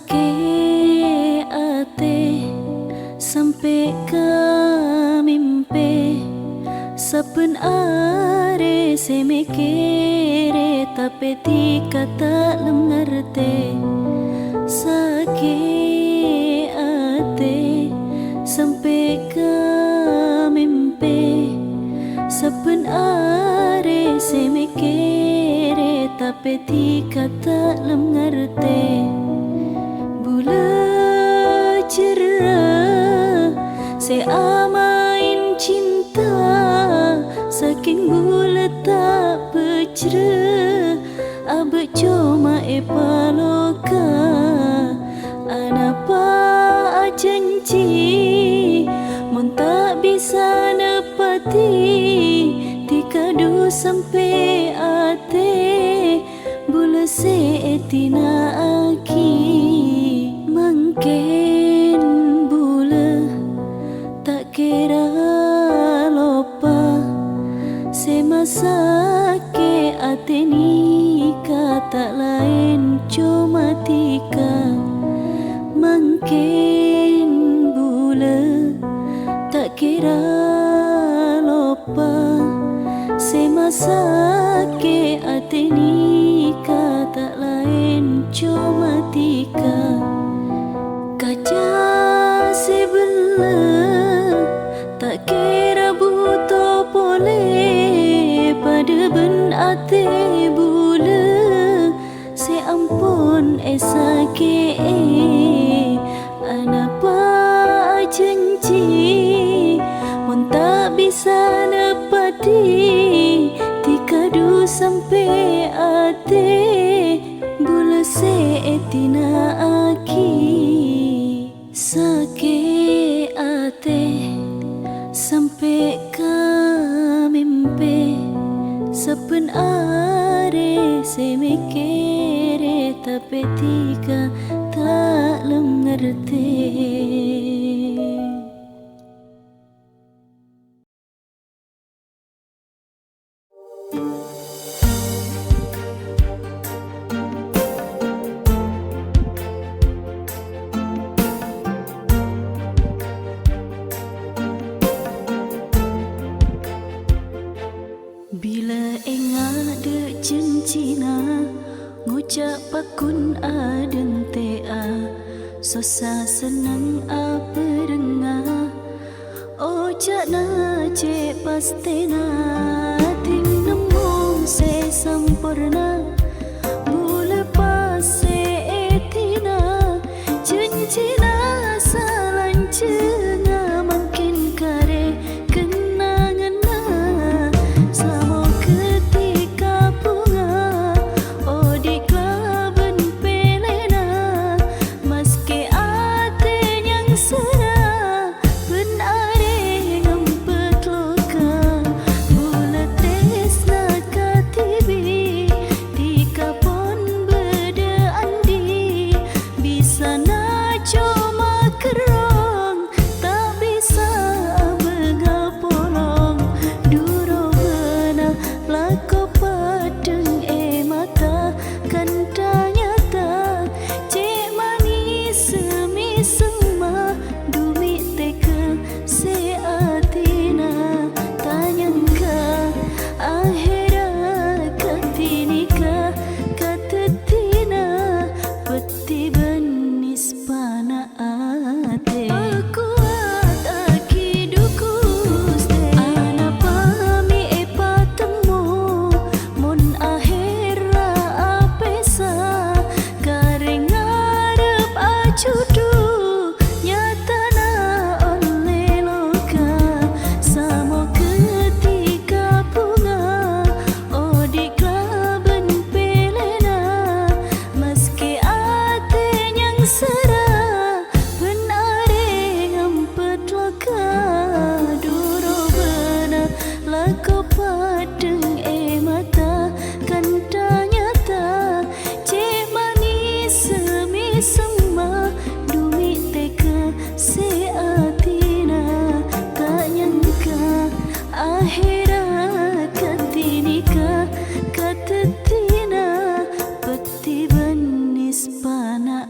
Sakit hati sampai ke mimpi, saben are saya mikir tapi tika tak mengerti. Sakit hati sampai ke mimpi, saben are saya mikir tapi tika tak mengerti. Bula cerah saya amain cinta, saking bula tak bercerah, abad cuma epaloka. Anapa janji mun tak bisa nepati, tikadu sampai ate bula seetina aki. Mungkin bula tak kira lupa semasa ke ate nikah, tak lain cuma tika. Mungkin bula tak kira lupa semasa ke ate nikah, tak lain cuma tika. Kaca sebelah tak kira butuh boleh pada ben ate bula. Seampun esake anapa janji mun tak bisa nepati, tikadu sampai ate bula seetina aki. Sakit hati sampai ke mimpi, saben are saya mikir tapi tika tak mengerti. Bila ingat de cincina, ngucap pakun adeng tea, sosa senang apa dengar. Oh cakna cek pastena, ting nemu se sempurna. Bula pas se etina, cincina salancenga makin kare kenangan. Sama ketika bunga di klaben pelena, meski ate yang serah ben are ngempet loka. Bula tresna katibi tika pon beda andi, bisa na cuma kerong tak bisa mengapolong. Duro bena lako padeng mata kan nyata, cek manis semi semua dumi teka se atina. Tanyangka akhirat katinika katetina, peti benis pana ate. Kuat aki dukus te anapa mi epa temu, mun akhira apesa kareng ngarep acudu nyata na oleh loka. Samo ketika bunga di klaben pelena, meski ate yang serah ben are ngempet loka. Duro bena lako padeng mata kan nyata, cek manis semi semua dumi teka se atina. Tak nyangka akhirat katinika katetina, peti benis pana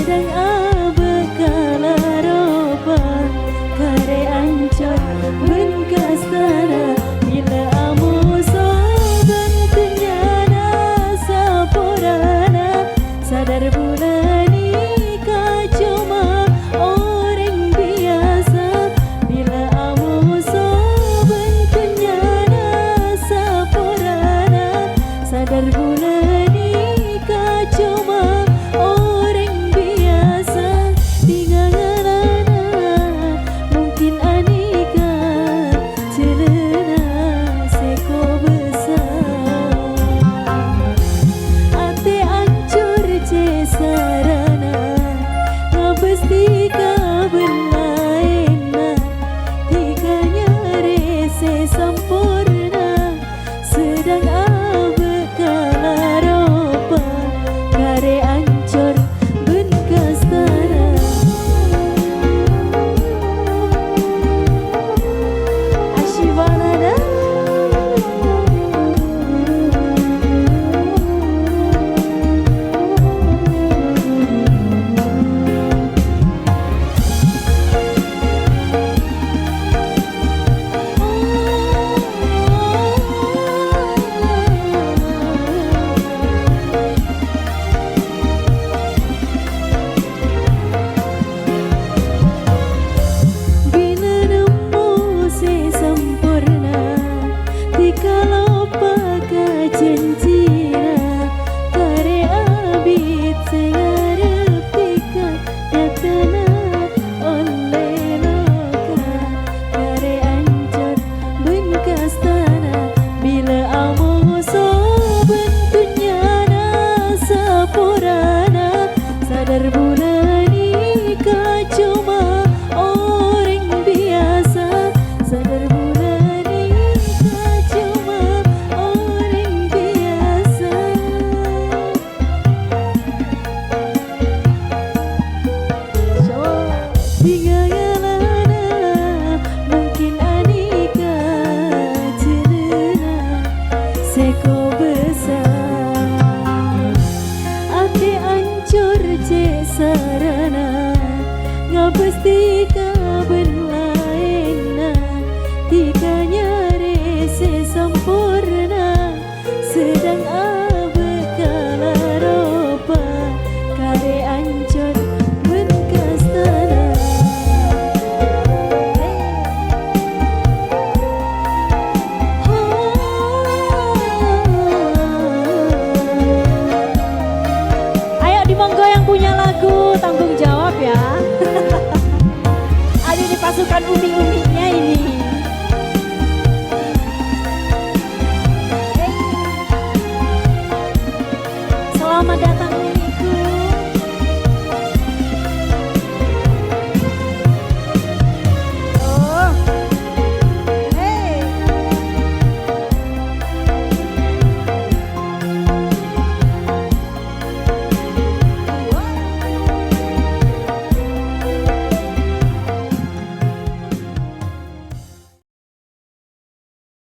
sedang abekala roba kare ancor bengkas tanah bila amu soban kenyana saporana sadar bulani kacuma orang biasa bila amu soban kenyana saporana sadar bulani kacuma orang biasa tinggalana mungkin anika celana seko besar ate ancur cesarana ngabesti kabelaina tiganya rese sampurna sedang abekala roba kare ancor bengkas tanah Ashivanada bila nemu se sempurna dikalau pakai cincina kare abit sengarep tika datana oleh loka kare ancor bengkas tanah bila amu soben tunyana sapurana sadar bulani kacuma orang biasa sadar bulani kacuma orang biasa tinggalana mungkin anika celana seko besar ate ancur cesarana ngabesti kabelaina tiganya rese sampurna sedang abekala roba kare ancor bengkas tanah ayo dimonggo yang punya lagu tanggung jawab ya. Ada di pasukan umi-umi.